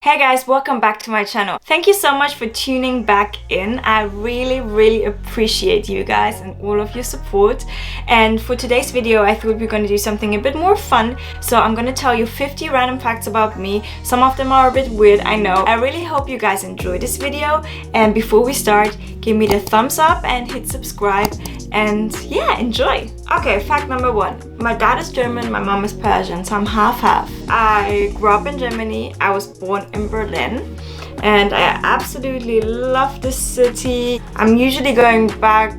Hey guys, welcome back to my channel. Thank you so much for tuning back in. I really appreciate you guys and all of your support. And for today's video, I thought we were going to do something a bit more fun. So I'm going to tell you 50 random facts about me. Some of them are a bit weird, I know. I really hope you guys enjoy this video. And before we start, give me the thumbs up and hit subscribe. And yeah, enjoy. Okay, fact number 1. My dad is German, my mom is Persian, so I'm half-half. I grew up in Germany. I was born in Berlin and I absolutely love the city. I'm usually going back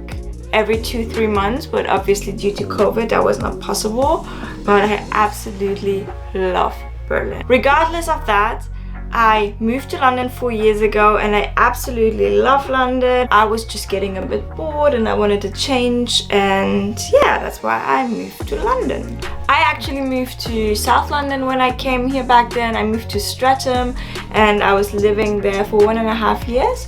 every 2-3 months, but obviously due to COVID that was not possible. But I absolutely love Berlin. Regardless of that, I moved to London 4 years ago and I absolutely love London. I was just getting a bit bored and I wanted to change, and yeah, that's why I moved to London. I actually moved to South London when I came here back then. I moved to Streatham and I was living there for 1.5 years.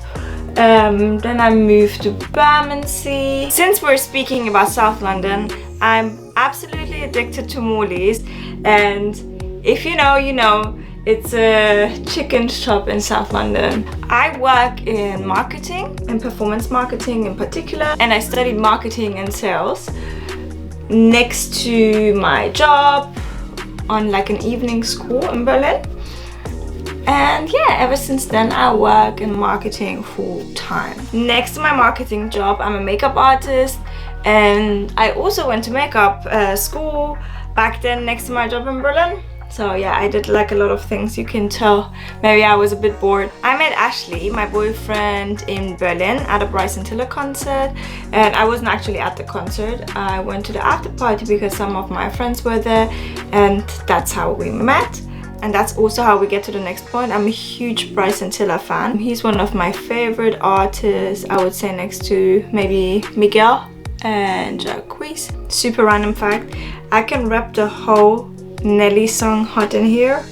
Then I moved to Bermondsey. Since we're speaking about South London, I'm absolutely addicted to Morley's, and if you know, you know. It's a chicken shop in South London. I work in marketing, in performance marketing in particular, and I studied marketing and sales next to my job on like an evening school in Berlin. And yeah, ever since then I work in marketing full time. Next to my marketing job, I'm a makeup artist, and I also went to makeup school back then next to my job in Berlin. So yeah, I did like a lot of things. You can tell maybe I was a bit bored. I met Ashley, my boyfriend, in Berlin at a Bryson Tiller concert, and I wasn't actually at the concert. I went to the after party because some of my friends were there, and that's how we met. And that's also how we get to the next point. I'm a huge Bryson Tiller fan. He's one of my favorite artists, I would say, next to maybe Miguel and Jacquees. Super random fact, I can rap the whole Nelly song Hot in Here.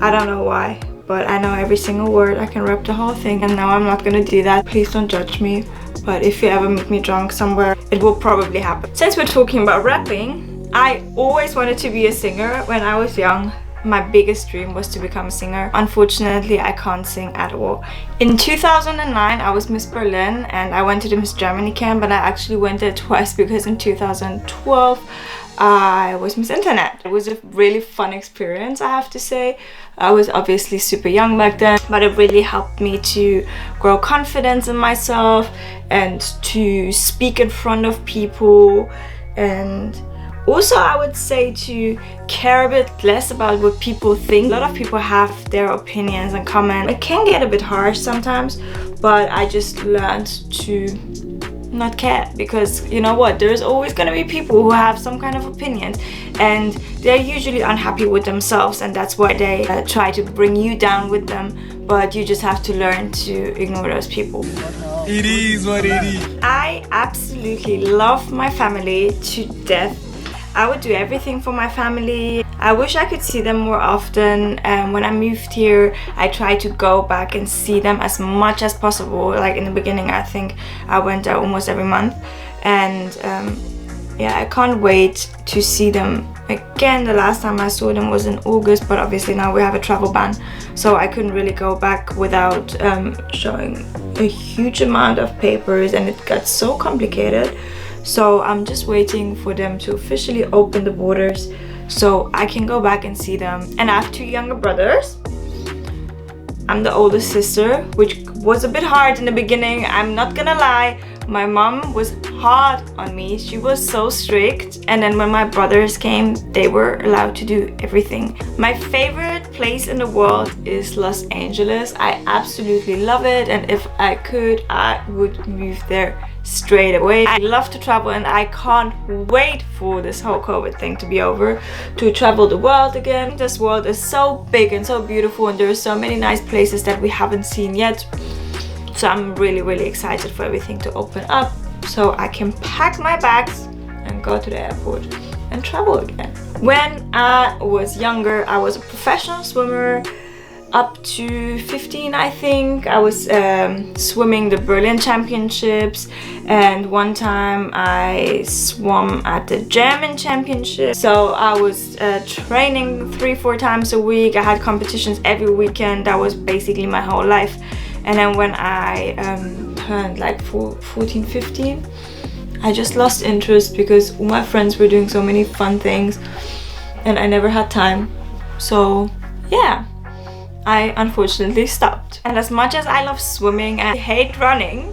I don't know why, but I know every single word. I can rap the whole thing, and now I'm not gonna do that. Please don't judge me, but if you ever meet me drunk somewhere, it will probably happen. Since we're talking about rapping, I always wanted to be a singer when I was young. My biggest dream was to become a singer. Unfortunately, I can't sing at all. In 2009, I was Miss Berlin and I went to the Miss Germany camp, but I actually went there twice because in 2012, I was Miss Internet. It was a really fun experience, I have to say. I was obviously super young back then, but it really helped me to grow confidence in myself and to speak in front of people, and also I would say to care a bit less about what people think. A lot of people have their opinions and comment. It can get a bit harsh sometimes, but I just learned to not care, because you know what, there's always going to be people who have some kind of opinion and they're usually unhappy with themselves, and that's why they try to bring you down with them, but you just have to learn to ignore those people. It is what it is. I absolutely love my family to death. I would do everything for my family. I wish I could see them more often. When I moved here, I tried to go back and see them as much as possible. Like in the beginning, I think I went there almost every month. And yeah, I can't wait to see them again. The last time I saw them was in August, but obviously now we have a travel ban, so I couldn't really go back without showing a huge amount of papers, and it got so complicated. So I'm just waiting for them to officially open the borders so I can go back and see them. And I have 2 younger brothers. I'm the oldest sister, which was a bit hard in the beginning, I'm not gonna lie. My mom was hard on me. She was so strict. And then when my brothers came, they were allowed to do everything. My favorite place in the world is Los Angeles. I absolutely love it. And if I could, I would move there straight away. I love to travel and I can't wait for this whole COVID thing to be over, to travel the world again. This world is so big and so beautiful, and there are so many nice places that we haven't seen yet. So I'm really excited for everything to open up so I can pack my bags and go to the airport and travel again. When I was younger, I was a professional swimmer. up to 15, I think. I was swimming the Berlin Championships, and one time I swam at the German Championship. So I was training 3-4 times a week. I had competitions every weekend. That was basically my whole life. And then when I turned like 14, 15, I just lost interest because all my friends were doing so many fun things and I never had time. So yeah, I unfortunately stopped. And as much as I love swimming and I hate running,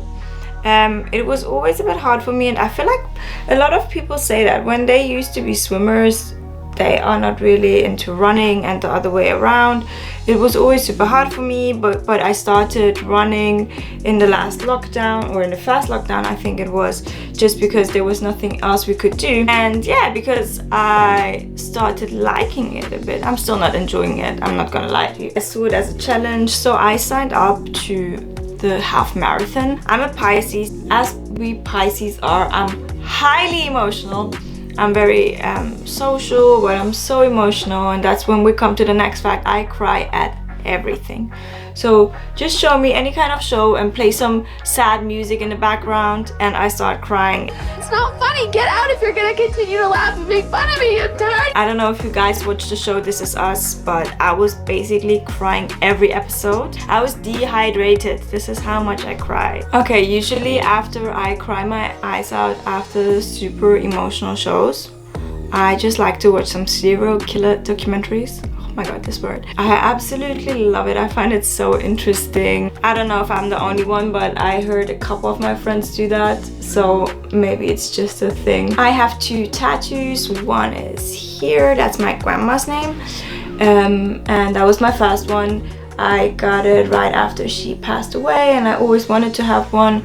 it was always a bit hard for me, and I feel like a lot of people say that when they used to be swimmers, they are not really into running, and the other way around. It was always super hard for me, but I started running in the last lockdown, or in the first lockdown I think it was, just because there was nothing else we could do. And yeah, because I started liking it a bit. I'm still not enjoying it, I'm not gonna lie to you. I saw it as a challenge, so I signed up to the half marathon. I'm a Pisces. As we Pisces are, I'm highly emotional. I'm very social, but I'm so emotional, and that's when we come to the next fact. I cry at everything. So just show me any kind of show and play some sad music in the background and I start crying. It's not funny. Get out if you're gonna continue to laugh and make fun of me, you turd. I don't know if you guys watched the show This Is Us, but I was basically crying every episode. I was dehydrated. This is how much I cry. Okay, usually after I cry my eyes out after super emotional shows, I just like to watch some serial killer documentaries. Oh my god, this word. I absolutely love it. I find it so interesting. I don't know if I'm the only one, but I heard a couple of my friends do that, so maybe it's just a thing. I have 2 tattoos. One is here, that's my grandma's name, and that was my first one. I got it right after she passed away, and I always wanted to have one,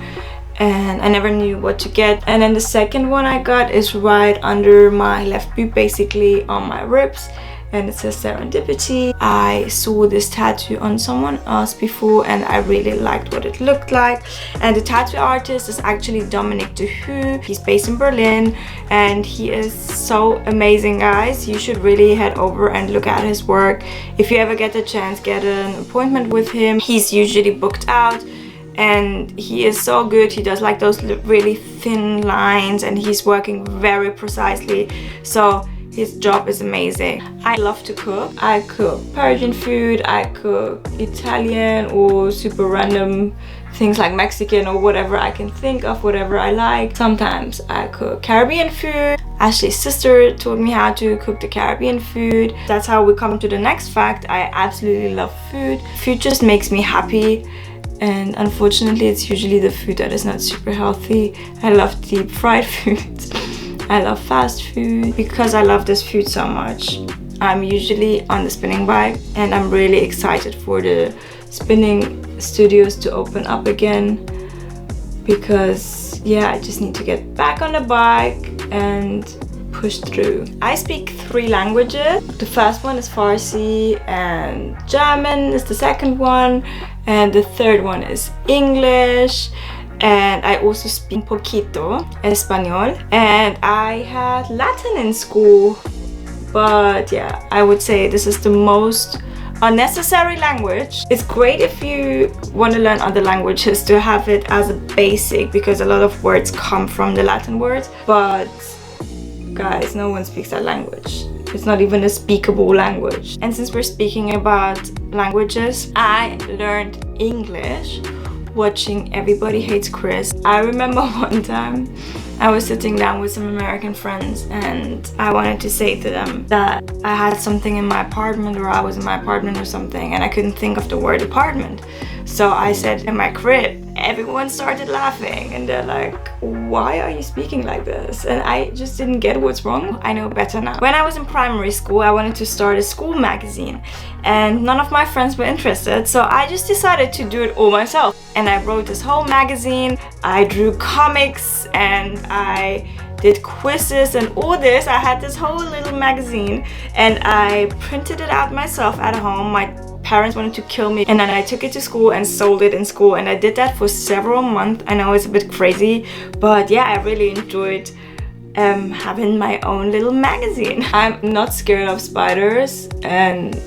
and I never knew what to get. And then the second one I got is right under my left boob, basically on my ribs, and it says serendipity. I saw this tattoo on someone else before and I really liked what it looked like. And the tattoo artist is actually Dominic de Hoo. He's based in Berlin and he is so amazing, guys. You should really head over and look at his work. If you ever get the chance, get an appointment with him. He's usually booked out and he is so good. He does like those really thin lines and he's working very precisely. So his job is amazing. I love to cook. I cook Persian food, I cook Italian or super random things like Mexican or whatever I can think of, whatever I like. Sometimes I cook Caribbean food. Ashley's sister taught me how to cook the Caribbean food. That's how we come to the next fact. I absolutely love food. Food just makes me happy. And unfortunately, it's usually the food that is not super healthy. I love deep fried foods. I love fast food. Because I love this food so much, I'm usually on the spinning bike and I'm really excited for the spinning studios to open up again, because yeah, I just need to get back on the bike and push through. I speak 3 languages. The first one is Farsi and German is the second one, and the third one is English. And I also speak poquito Espanol, and I had Latin in school, but yeah, I would say this is the most unnecessary language. It's great if you want to learn other languages to have it as a basic, because a lot of words come from the Latin words, but guys, no one speaks that language. It's not even a speakable language. And since we're speaking about languages, I learned English watching Everybody Hates Chris. I remember one time I was sitting down with some American friends and I wanted to say to them that I had something in my apartment, or I was in my apartment or something, and I couldn't think of the word apartment. So I said in my crib. Everyone started laughing and they're like, why are you speaking like this? And I just didn't get what's wrong. I know better now. When I was in primary school, I wanted to start a school magazine and none of my friends were interested, so I just decided to do it all myself. And I wrote this whole magazine, I drew comics and I did quizzes and all this. I had this whole little magazine and I printed it out myself at home. My parents wanted to kill me, and then I took it to school and sold it in school, and I did that for several months. I know it's a bit crazy, but yeah, I really enjoyed having my own little magazine. I'm not scared of spiders, and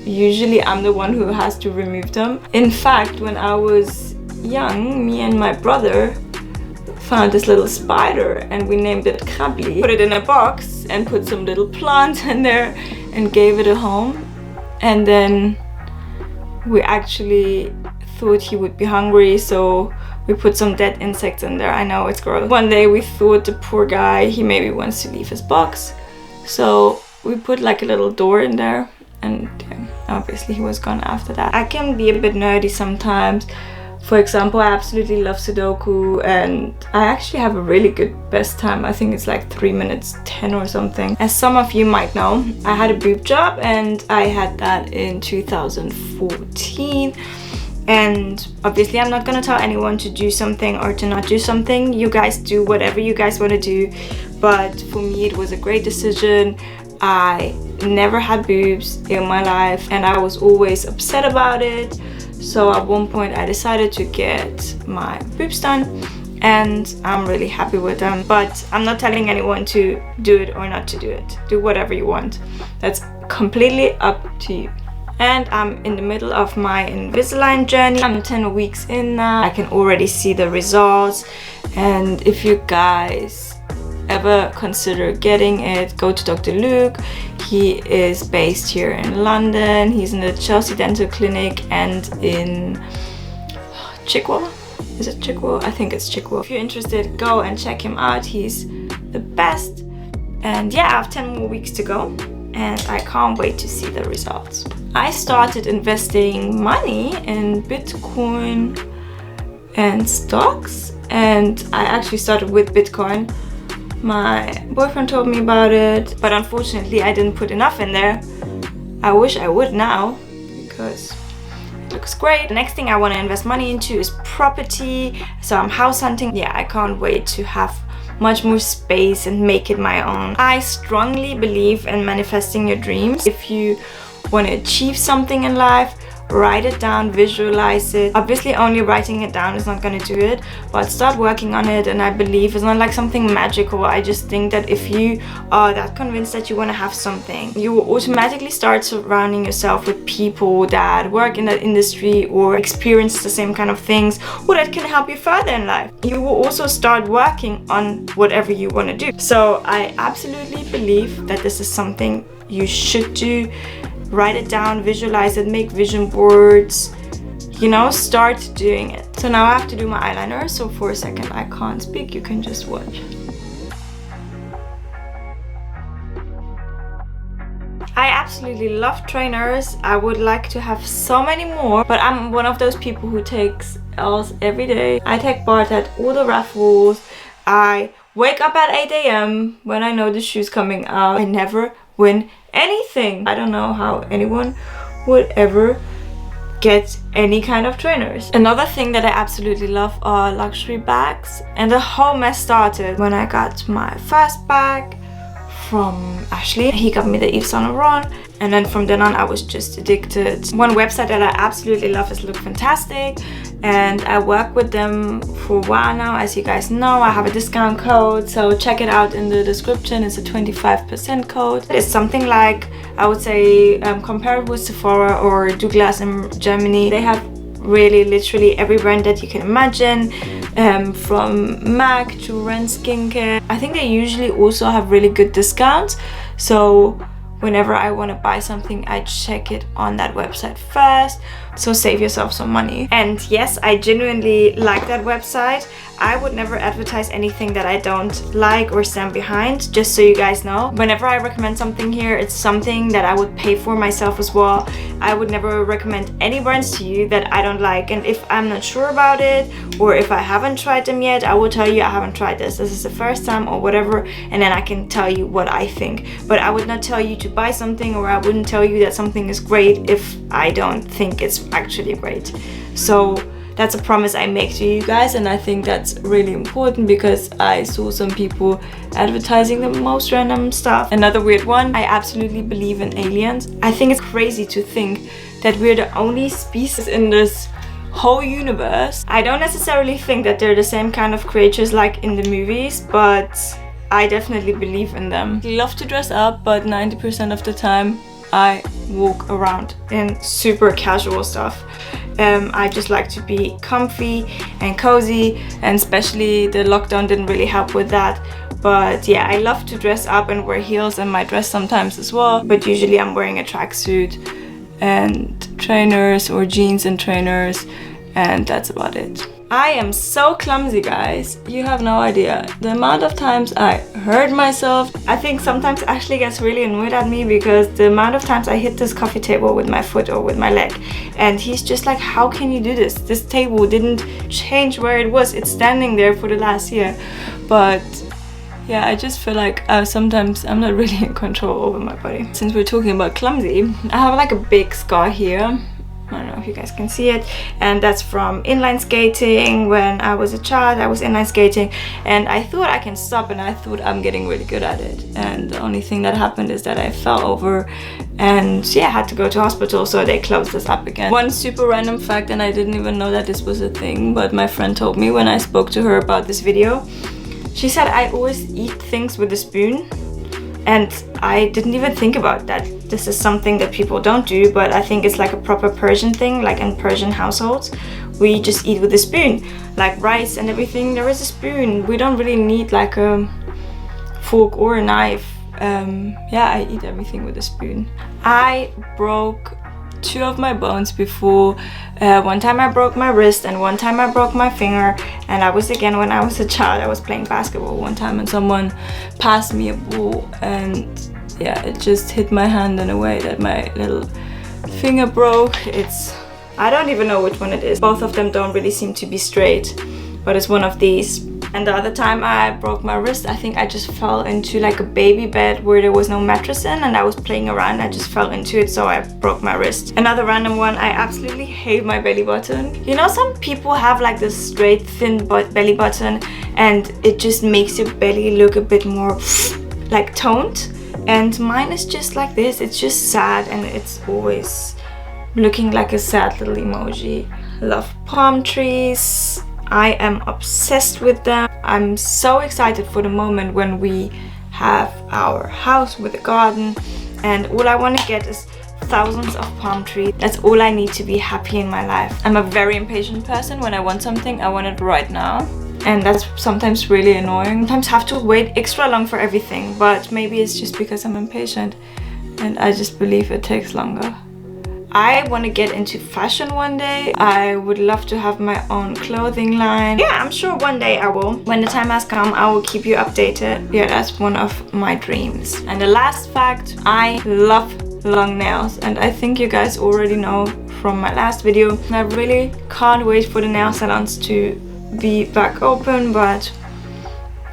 usually I'm the one who has to remove them. In fact, when I was young, me and my brother found this little spider and we named it Krabbly. Put it in a box and put some little plants in there and gave it a home. And then we actually thought he would be hungry, so we put some dead insects in there. I know it's gross. One day we thought the poor guy, he maybe wants to leave his box, so we put like a little door in there, and obviously he was gone after that. I can be a bit nerdy sometimes. For example, I absolutely love Sudoku, and I actually have a really good best time. I think it's like 3 minutes 10 or something. As some of you might know, I had a boob job, and I had that in 2014. And obviously I'm not gonna tell anyone to do something or to not do something. You guys do whatever you guys want to do, but for me it was a great decision. I never had boobs in my life and I was always upset about it. So at one point I decided to get my boobs done, and I'm really happy with them. But I'm not telling anyone to do it or not to do it. Do whatever you want. That's completely up to you. And I'm in the middle of my Invisalign journey. I'm 10 weeks in now. I can already see the results. And if you guys ever consider getting it, go to Dr. Luke. He is based here in London. He's in the Chelsea Dental Clinic and in Chigwell. Is it Chigwell? I think it's Chigwell. If you're interested, go and check him out. He's the best. And yeah, I have 10 more weeks to go, and I can't wait to see the results. I started investing money in Bitcoin and stocks, and I actually started with Bitcoin. My boyfriend told me about it, but unfortunately I didn't put enough in there. I wish I would now, because it looks great. The next thing I want to invest money into is property, so I'm house hunting. Yeah, I can't wait to have much more space and make it my own. I strongly believe in manifesting your dreams. If you want to achieve something in life, write it down, visualize it. Obviously only writing it down is not going to do it, but start working on it. And I believe it's not like something magical. I just think that if you are that convinced that you want to have something, you will automatically start surrounding yourself with people that work in that industry or experience the same kind of things, or that can help you further in life. You will also start working on whatever you want to do. So I absolutely believe that this is something you should do. Write it down, visualize it, make vision boards, you know, start doing it. So now I have to do my eyeliner, so for a second I can't speak, you can just watch. I absolutely love trainers. I would like to have so many more, but I'm one of those people who takes L's every day. I take part at all the raffles. I wake up at 8 AM when I know the shoe's coming out. I never win anything. I don't know how anyone would ever get any kind of trainers. Another thing that I absolutely love are luxury bags, and the whole mess started when I got my first bag from Ashley. He got me the Yves Saint Laurent, and then from then on I was just addicted. One website that I absolutely love is Lookfantastic, and I work with them for a while now. As you guys know, I have a discount code, so check it out in the description. It's a 25% code. It's something like, I would say, comparable with Sephora or Douglas in Germany. They have really literally every brand that you can imagine, from MAC to Ren Skincare. I think they usually also have really good discounts, so whenever I want to buy something, I check it on that website first, so save yourself some money. And yes, I genuinely like that website. I would never advertise anything that I don't like or stand behind, just so you guys know. Whenever I recommend something here, it's something that I would pay for myself as well. I would never recommend any brands to you that I don't like, and if I'm not sure about it, or if I haven't tried them yet, I will tell you I haven't tried this is the first time or whatever, and then I can tell you what I think. But I would not tell you to buy something, or I wouldn't tell you that something is great if I don't think it's actually great. So that's a promise I make to you guys, and I think that's really important because I saw some people advertising the most random stuff. Another weird one, I absolutely believe in aliens. I think it's crazy to think that we're the only species in this whole universe. I don't necessarily think that they're the same kind of creatures like in the movies, but I definitely believe in them. I love to dress up, but 90% of the time I walk around in super casual stuff. I just like to be comfy and cozy, and especially the lockdown didn't really help with that. But yeah, I love to dress up and wear heels in my dress sometimes as well, but usually I'm wearing a tracksuit and trainers or jeans and trainers, and that's about it. I am so clumsy, guys. You have no idea. The amount of times I hurt myself. I think sometimes Ashley gets really annoyed at me because the amount of times I hit this coffee table with my foot or with my leg. And he's just like, how can you do this? This table didn't change where it was. It's standing there for the last year. But yeah, I just feel like sometimes I'm not really in control over my body. Since we're talking about clumsy, I have like a big scar here. I don't know if you guys can see it, and that's from inline skating. When I was a child, I was inline skating, and I thought I can stop, and I thought I'm getting really good at it. And the only thing that happened is that I fell over, and yeah, I had to go to hospital, so they closed this up again. One super random fact, and I didn't even know that this was a thing, but my friend told me when I spoke to her about this video. She said I always eat things with a spoon, and I didn't even think about that. This is something that people don't do, but I think it's like a proper Persian thing. Like in Persian households, we just eat with a spoon. Like rice and everything, there is a spoon. We don't really need like a fork or a knife. Yeah, I eat everything with a spoon. I broke 2 of my bones before. One time I broke my wrist and one time I broke my finger, and I was again when I was a child. I was playing basketball one time and someone passed me a ball, and yeah, it just hit my hand in a way that my little finger broke. I don't even know which one it is. Both of them don't really seem to be straight, but it's one of these. And the other time I broke my wrist, I think I just fell into like a baby bed where there was no mattress in, and I was playing around. I just fell into it, so I broke my wrist. Another random one, I absolutely hate my belly button. You know, some people have like this straight thin belly button, and it just makes your belly look a bit more like toned. And mine is just like this. It's just sad, and it's always looking like a sad little emoji. Love palm trees. I am obsessed with them. I'm so excited for the moment when we have our house with a garden, and all I want to get is thousands of palm trees. That's all I need to be happy in my life. I'm a very impatient person. When I want something, I want it right now, and that's sometimes really annoying. Sometimes I have to wait extra long for everything, but maybe it's just because I'm impatient and I just believe it takes longer. I want to get into fashion one day. I would love to have my own clothing line. Yeah, I'm sure one day I will. When the time has come, I will keep you updated. Yeah, that's one of my dreams. And the last fact, I love long nails, and I think you guys already know from my last video. I really can't wait for the nail salons to be back open, but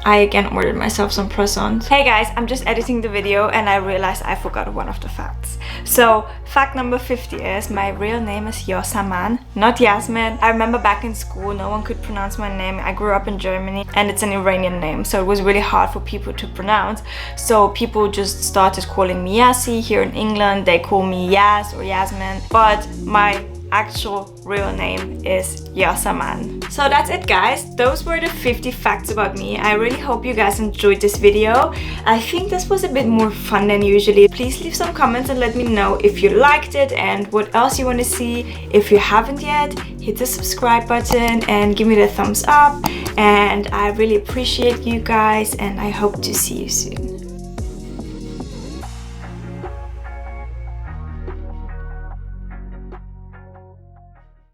I again ordered myself some press-ons. Hey guys, I'm just editing the video and I realized I forgot one of the facts. So fact number 50 is my real name is Yasmine Hahn, not Yasmin. I remember back in school no one could pronounce my name. I grew up in Germany and it's an Iranian name, so it was really hard for people to pronounce. So people just started calling me Yassi. Here in England they call me Yas or Yasmin, but my actual real name is Yasmine. So that's it guys, those were the 50 facts about me. I really hope you guys enjoyed this video. I think this was a bit more fun than usually. Please leave some comments and let me know if you liked it and what else you want to see. If you haven't yet, hit the subscribe button and give me the thumbs up, and I really appreciate you guys, and I hope to see you soon.